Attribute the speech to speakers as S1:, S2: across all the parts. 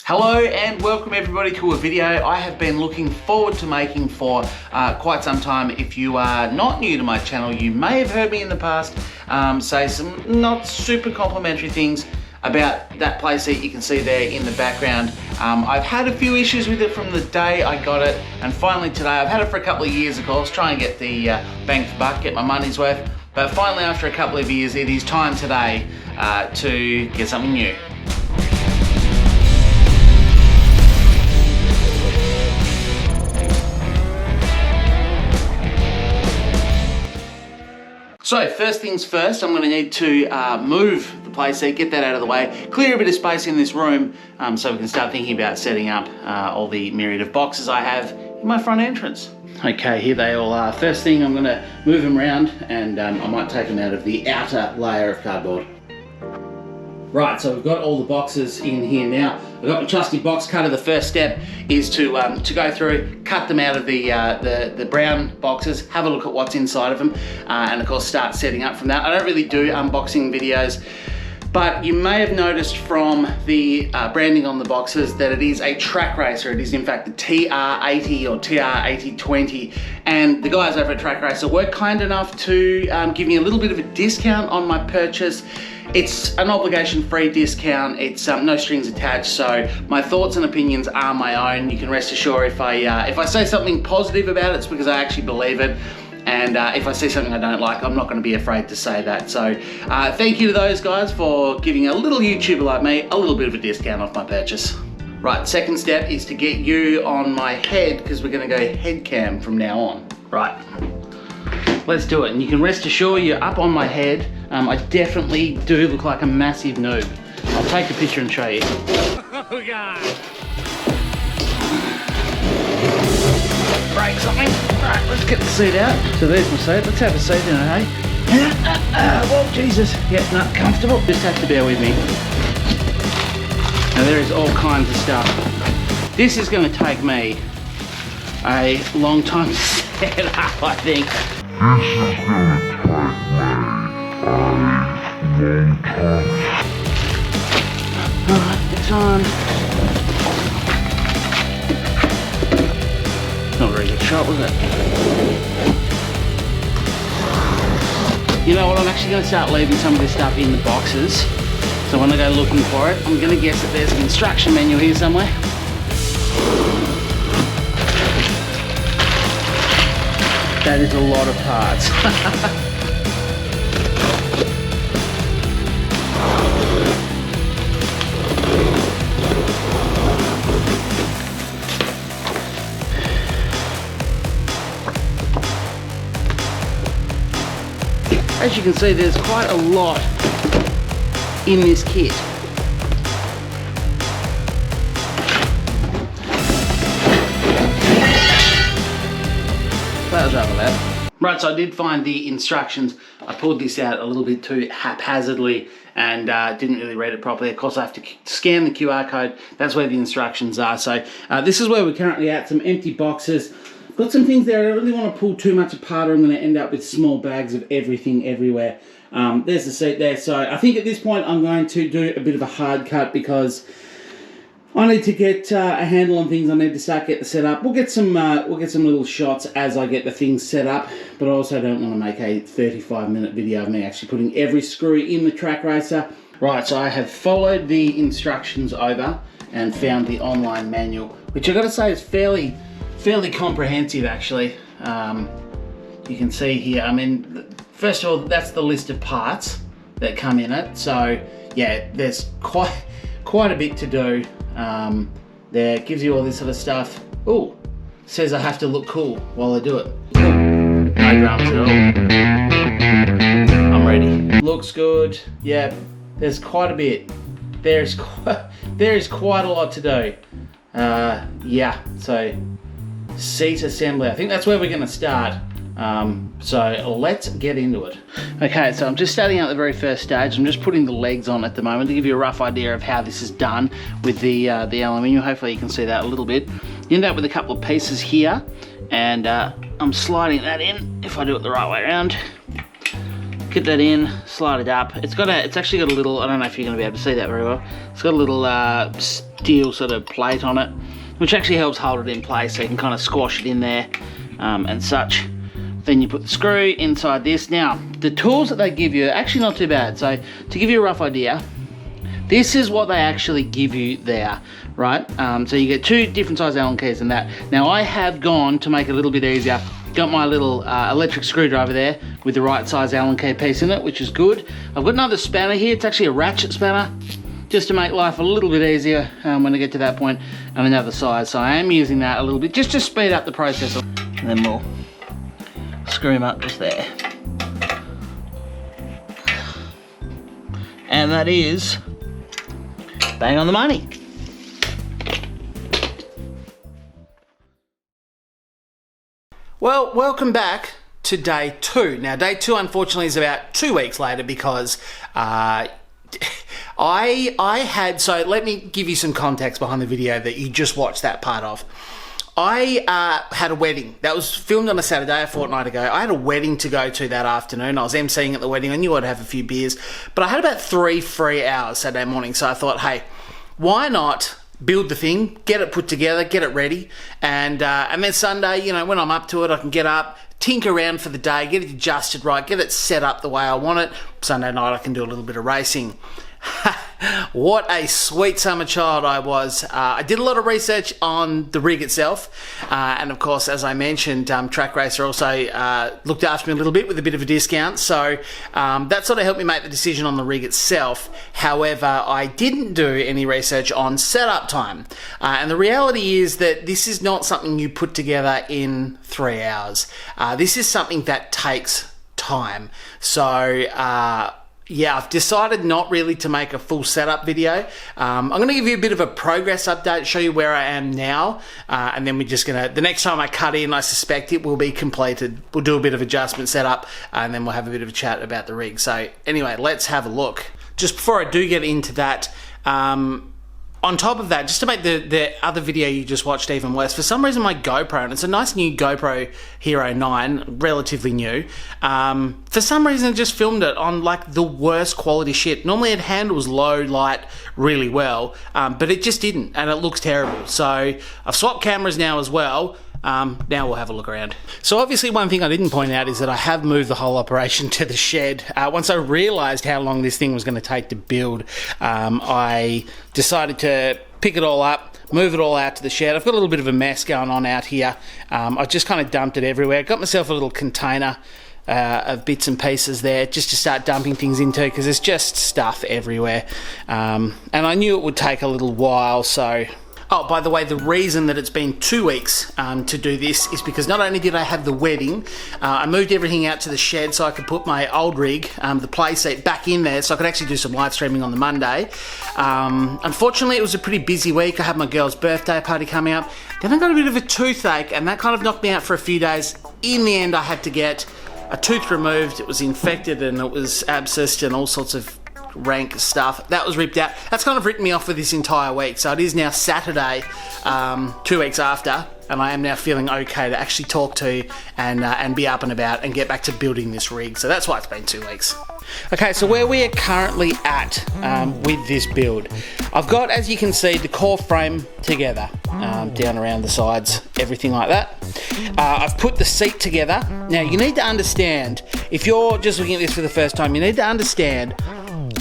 S1: Hello and welcome everybody to a video I have been looking forward to making for quite some time. If you are not new to my channel, you may have heard me in the past say some not super complimentary things about that playseat you can see there in the background. I've had a few issues with it from the day I got it, and finally today, I've had it for a couple of years of course, try and get the bang for buck, get my money's worth, but finally after a couple of years it is time today to get something new. So first things first, I'm going to need to move the playseat, get that out of the way, clear a bit of space in this room so we can start thinking about setting up all the myriad of boxes I have in my front entrance. Okay, here they all are. First thing, I'm going to move them around and I might take them out of the outer layer of cardboard. Right, so we've got all the boxes in here now. I've got my trusty box cutter. The first step is to go through, cut them out of the brown boxes, have a look at what's inside of them, and of course start setting up from that. I don't really do unboxing videos, but you may have noticed from the branding on the boxes that it is a Trak racer. It is in fact the TR80 or TR8020, and the guys over at Trak Racer were kind enough to give me a little bit of a discount on my purchase. It's an obligation-free discount. It's no strings attached, so my thoughts and opinions are my own. You can rest assured if I say something positive about it, it's because I actually believe it. And if I see something I don't like, I'm not going to be afraid to say that. So thank you to those guys for giving a little YouTuber like me a little bit of a discount off my purchase. Right, second step is to get you on my head, because we're going to go head cam from now on. Right, let's do it. And you can rest assured you're up on my head. I definitely do look like a massive noob. I'll take a picture and show you. Oh God. Break something. Right, let's get the seat out. So there's my seat. Let's have a seat in it, hey? Well, Jesus. Yeah, not comfortable. Just have to bear with me. Now there is all kinds of stuff. This is going to take me a long time to set up, I think.
S2: This is going to take me a long time.
S1: Alright, it's on. Not a very good shot, was it? You know what, I'm actually going to start leaving some of this stuff in the boxes. So when I go looking for it, I'm going to guess that there's an instruction manual here somewhere. That is a lot of parts. As you can see, there's quite a lot in this kit. That was rather loud. Right, so I did find the instructions. I pulled this out a little bit too haphazardly and didn't really read it properly. Of course, I have to scan the QR code. That's where the instructions are. So this is where we're currently at, some empty boxes. Got some things there I don't really want to pull too much apart, or I'm going to end up with small bags of everything everywhere. There's the seat there. So I think at this point I'm going to do a bit of a hard cut because I need to get a handle on things. I need to start getting the setup. We'll get some little shots as I get the things set up, but I also don't want to make a 35-minute video of me actually putting every screw in the Trak Racer. Right, so I have followed the instructions over and found the online manual, which I've got to say is fairly comprehensive actually. You can see here, I mean, first of all, that's the list of parts that come in it. So yeah, there's quite a bit to do. There, gives you all this sort of stuff. Oh, says I have to look cool while I do it. No dramas at all. I'm ready. Looks good. Yeah, there's quite a bit. There is quite a lot to do. Yeah, so seat assembly. I think that's where we're going to start. So let's get into it. Okay, so I'm just starting out the very first stage. I'm just putting the legs on at the moment to give you a rough idea of how this is done with the aluminium. Hopefully you can see that a little bit. You end up with a couple of pieces here, and I'm sliding that in if I do it the right way around. Get that in, slide it up. It's actually got a little, I don't know if you're going to be able to see that very well. It's got a little steel sort of plate on it, which actually helps hold it in place, so you can kind of squash it in there and such. Then you put the screw inside this. Now, the tools that they give you are actually not too bad. So to give you a rough idea, this is what they actually give you there, right? So you get 2 different size Allen keys in that. Now I have gone, to make it a little bit easier, got my little electric screwdriver there with the right size Allen key piece in it, which is good. I've got another spanner here. It's actually a ratchet spanner, just to make life a little bit easier when I get to that point, and another size. So I am using that a little bit, just to speed up the process. And then we'll screw him up just there. And that is bang on the money. Well, welcome back to day 2. Now, day 2, unfortunately, is about 2 weeks later because I had, so let me give you some context behind the video that you just watched that part of. I had a wedding that was filmed on a Saturday a fortnight ago. I had a wedding to go to that afternoon. I was emceeing at the wedding. I knew I'd have a few beers, but I had about 3 free hours Saturday morning. So I thought, hey, why not build the thing, get it put together, get it ready, and then Sunday, you know, when I'm up to it, I can get up, tinker around for the day, get it adjusted right, get it set up the way I want it. Sunday night I can do a little bit of racing. What a sweet summer child I was. I did a lot of research on the rig itself, and of course, as I mentioned, Trak Racer also looked after me a little bit with a bit of a discount, so that sort of helped me make the decision on the rig itself. However, I didn't do any research on setup time, and the reality is that this is not something you put together in 3 hours. This is something that takes time. So yeah, I've decided not really to make a full setup video. I'm going to give you a bit of a progress update, show you where I am now, and then we're just going to, the next time I cut in, I suspect it will be completed. We'll do a bit of adjustment setup, and then we'll have a bit of a chat about the rig. So anyway, let's have a look. Just before I do get into that, on top of that, just to make the other video you just watched even worse, for some reason my GoPro, and it's a nice new GoPro Hero 9, relatively new, for some reason it just filmed it on like the worst quality shit. Normally it handles low light really well, but it just didn't, and it looks terrible. So I've swapped cameras now as well. Now we'll have a look around. So obviously one thing I didn't point out is that I have moved the whole operation to the shed. Once I realised how long this thing was going to take to build, I decided to pick it all up, move it all out to the shed. I've got a little bit of a mess going on out here. I just kind of dumped it everywhere. Got myself a little container of bits and pieces there just to start dumping things into, because there's just stuff everywhere. And I knew it would take a little while, so... Oh, by the way, the reason that it's been 2 weeks to do this is because not only did I have the wedding, I moved everything out to the shed so I could put my old rig, the play seat, back in there so I could actually do some live streaming on the Monday. Unfortunately, it was a pretty busy week. I had my girl's birthday party coming up. Then I got a bit of a toothache, and that kind of knocked me out for a few days. In the end, I had to get a tooth removed. It was infected and it was abscessed and all sorts of rank stuff. That was ripped out. That's kind of written me off for this entire week. So it is now Saturday, 2 weeks after, and I am now feeling okay to actually talk to you and be up and about and get back to building this rig. So that's why it's been 2 weeks. Okay, so where we are currently at with this build, I've got, as you can see, the core frame together, down around the sides, everything like that. I've put the seat together. Now, you need to understand, if you're just looking at this for the first time, you need to understand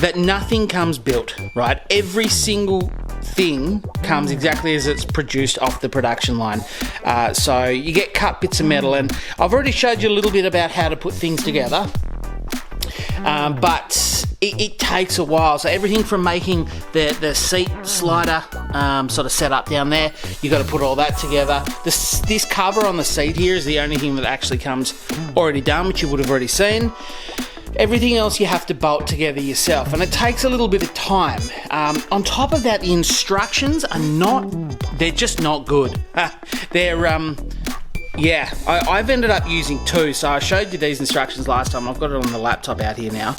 S1: that nothing comes built, right? Every single thing comes exactly as it's produced off the production line. So you get cut bits of metal, and I've already showed you a little bit about how to put things together, but it takes a while. So everything from making the seat slider sort of set up down there, you got to put all that together. This cover on the seat here is the only thing that actually comes already done, which you would have already seen. Everything else you have to bolt together yourself, and it takes a little bit of time. On top of that, the instructions are they're just not good. Yeah, I've ended up using 2, so I showed you these instructions last time. I've got it on the laptop out here now.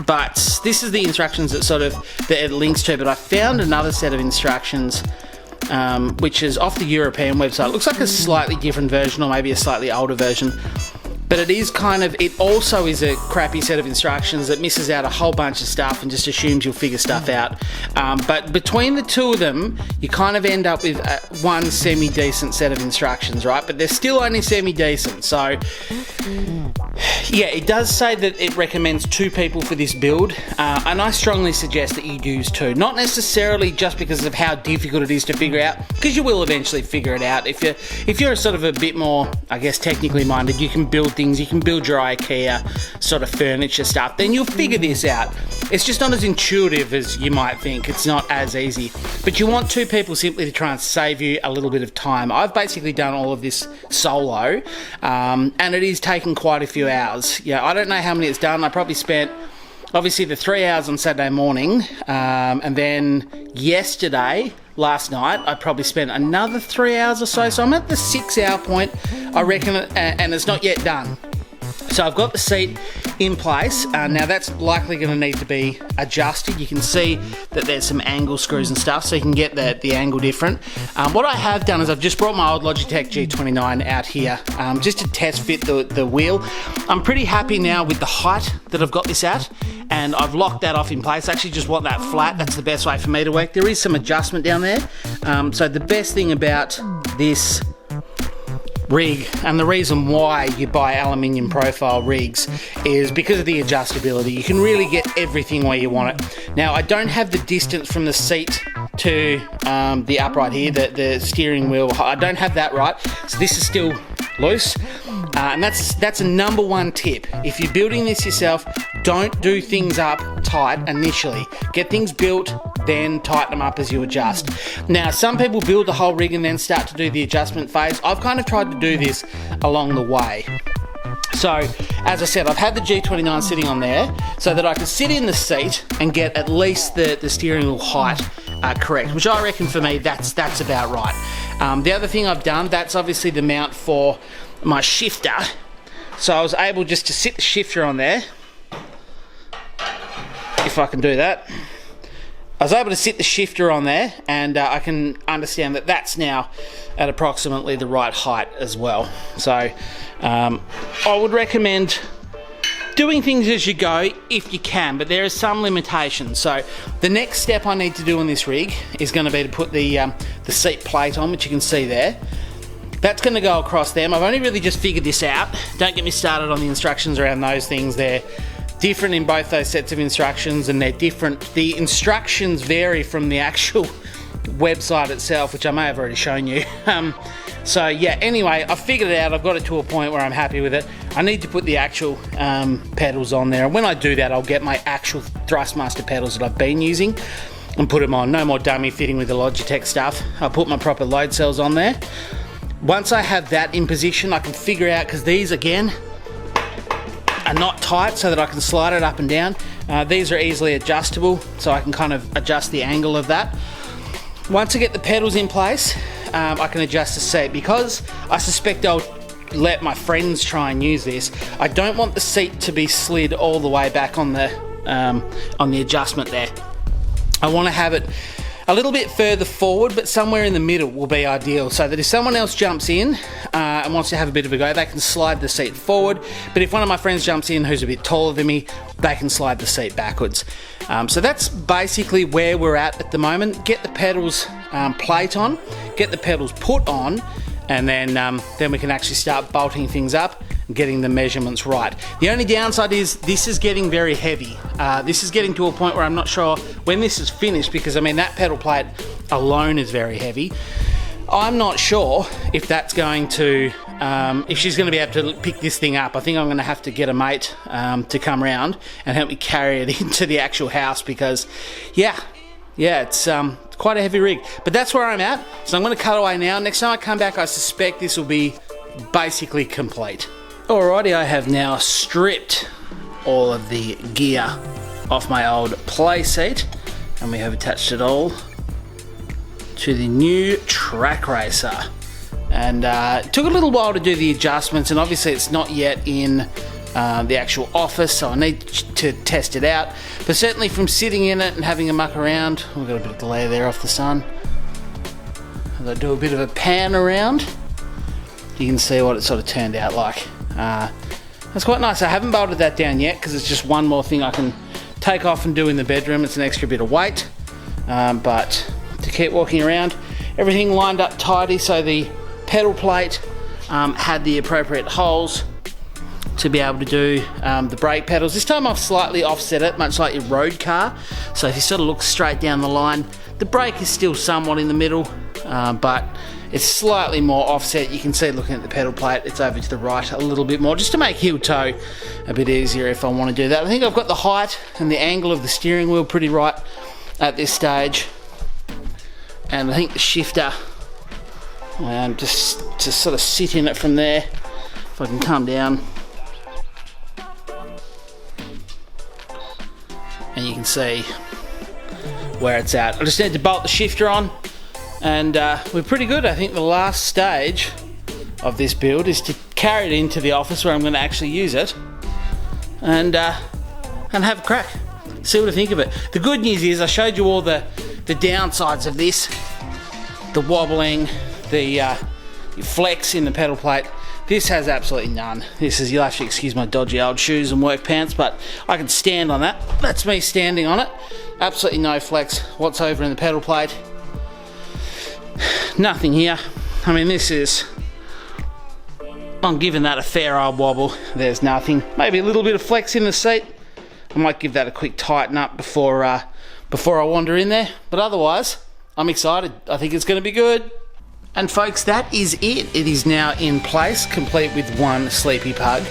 S1: But this is the instructions that it links to, but I found another set of instructions which is off the European website. It looks like a slightly different version, or maybe a slightly older version. but it also is a crappy set of instructions that misses out a whole bunch of stuff and just assumes you'll figure stuff out. But between the two of them, you kind of end up with one semi-decent set of instructions, right? But they're still only semi-decent, so yeah, it does say that it recommends 2 people for this build, and I strongly suggest that you use 2. Not necessarily just because of how difficult it is to figure out, because you will eventually figure it out. If you're sort of a bit more, I guess, technically minded, you can build things, you can build your IKEA sort of furniture stuff, then you'll figure this out. It's just not as intuitive as you might think. It's not as easy. But you want 2 people simply to try and save you a little bit of time. I've basically done all of this solo, and it is taking quite a few hours. Yeah, I don't know how many it's done. I probably spent, obviously, the 3 hours on Saturday morning, and then last night, I probably spent another 3 hours or so. So I'm at the 6 hour point, I reckon, and it's not yet done. So I've got the seat in place. Now that's likely going to need to be adjusted. You can see that there's some angle screws and stuff, so you can get the angle different. What I have done is I've just brought my old Logitech G29 out here just to test fit the wheel. I'm pretty happy now with the height that I've got this at, and I've locked that off in place. I actually just want that flat. That's the best way for me to work. There is some adjustment down there. So the best thing about this rig, and the reason why you buy aluminium profile rigs, is because of the adjustability. You can really get everything where you want it. Now, I don't have the distance from the seat to the upright here, the steering wheel. I don't have that right, so this is still loose. And that's a number 1 tip. If you're building this yourself, don't do things up tight initially. Get things built, then tighten them up as you adjust. Now, some people build the whole rig and then start to do the adjustment phase. I've kind of tried to do this along the way. So, as I said, I've had the G29 sitting on there so that I can sit in the seat and get at least the steering wheel height correct, which I reckon for me, that's about right. The other thing I've done, that's obviously the mount for my shifter. So I was able just to sit the shifter on there, if I can do that. I was able to sit the shifter on there, and I can understand that that's now at approximately the right height as well. So I would recommend doing things as you go if you can, but there are some limitations. So the next step I need to do on this rig is going to be to put the seat plate on, which you can see there. That's going to go across them. I've only really just figured this out. Don't get me started on the instructions around those things. They're different in both those sets of instructions, and they're different. The instructions vary from the actual website itself, which I may have already shown you. So yeah, anyway, I've figured it out. I've got it to a point where I'm happy with it. I need to put the actual pedals on there, and when I do that, I'll get my actual Thrustmaster pedals that I've been using and put them on. No more dummy fitting with the Logitech stuff. I'll put my proper load cells on there. Once I have that in position, I can figure out, because these again are not tight, so that I can slide it up and down. These are easily adjustable, so I can kind of adjust the angle of that. Once I get the pedals in place, I can adjust the seat. Because I suspect I'll let my friends try and use this, I don't want the seat to be slid all the way back on the adjustment there. I want to have it a little bit further forward, but somewhere in the middle will be ideal, so that if someone else jumps in and wants to have a bit of a go, they can slide the seat forward. But if one of my friends jumps in who's a bit taller than me, they can slide the seat backwards. So that's basically where we're at the moment. Get the pedals plate on, get the pedals put on, and then we can actually start bolting things up and getting the measurements right. The only downside is this is getting very heavy. This is getting to a point where I'm not sure when this is finished, because I mean that pedal plate alone is very heavy. I'm not sure if that's going to, if she's going to be able to pick this thing up. I think I'm going to have to get a mate to come around and help me carry it into the actual house, because yeah, it's quite a heavy rig. But that's where I'm at, so I'm going to cut away now. Next time I come back, I suspect this will be basically complete. Alrighty, I have now stripped all of the gear off my old play seat, and we have attached it all to the new Trak racer. And it took a little while to do the adjustments, and obviously it's not yet in the actual office, so I need to test it out. But certainly from sitting in it and having a muck around, we've got a bit of glare there off the sun. As I do a bit of a pan around, you can see what it sort of turned out like. That's quite nice. I haven't bolted that down yet because it's just one more thing I can take off and do in the bedroom. It's an extra bit of weight, but to keep walking around, everything lined up tidy, so the pedal plate had the appropriate holes to be able to do the brake pedals. This time I've slightly offset it, much like your road car. So if you sort of look straight down the line, the brake is still somewhat in the middle, but it's slightly more offset. You can see, looking at the pedal plate, it's over to the right a little bit more, just to make heel toe a bit easier if I want to do that. I think I've got the height and the angle of the steering wheel pretty right at this stage. And I think the shifter, just to sort of sit in it from there, if I can come down. And you can see where it's at. I just need to bolt the shifter on, and we're pretty good. I think the last stage of this build is to carry it into the office where I'm going to actually use it, and have a crack. See what I think of it. The good news is I showed you all the downsides of this, the wobbling, the flex in the pedal plate. This has absolutely none. This is, you'll have to excuse my dodgy old shoes and work pants, but I can stand on that. That's me standing on it. Absolutely no flex whatsoever in the pedal plate. Nothing here. I mean, this is, I'm giving that a fair old wobble. There's nothing. Maybe a little bit of flex in the seat. I might give that a quick tighten up before I wander in there. But otherwise, I'm excited. I think it's going to be good. And folks, that is it. It is now in place, complete with one sleepy pug.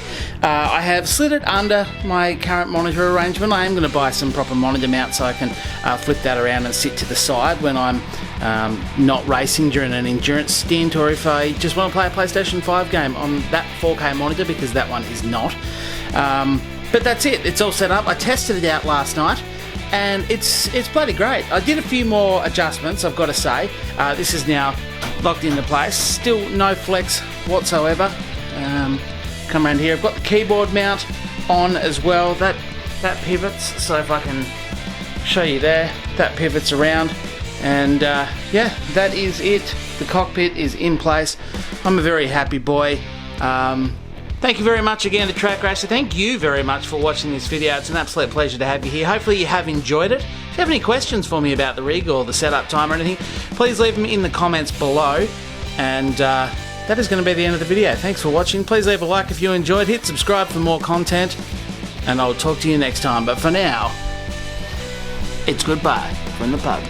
S1: I have slid it under my current monitor arrangement. I am going to buy some proper monitor mounts so I can flip that around and sit to the side when I'm not racing during an endurance stint, or if I just want to play a PlayStation 5 game on that 4K monitor, because that one is not. But that's it. It's all set up. I tested it out last night, and it's bloody great. I did a few more adjustments, I've got to say. This is now locked into place. Still no flex whatsoever. Come around here. I've got the keyboard mount on as well. That pivots, so if I can show you there, that pivots around. And yeah, that is it. The cockpit is in place. I'm a very happy boy. Thank you very much again to Trak Racer. Thank you very much for watching this video. It's an absolute pleasure to have you here. Hopefully you have enjoyed it. If you have any questions for me about the rig or the setup time or anything, please leave them in the comments below. And that is going to be the end of the video. Thanks for watching. Please leave a like if you enjoyed. Hit subscribe for more content. And I'll talk to you next time. But for now, it's goodbye from the pub.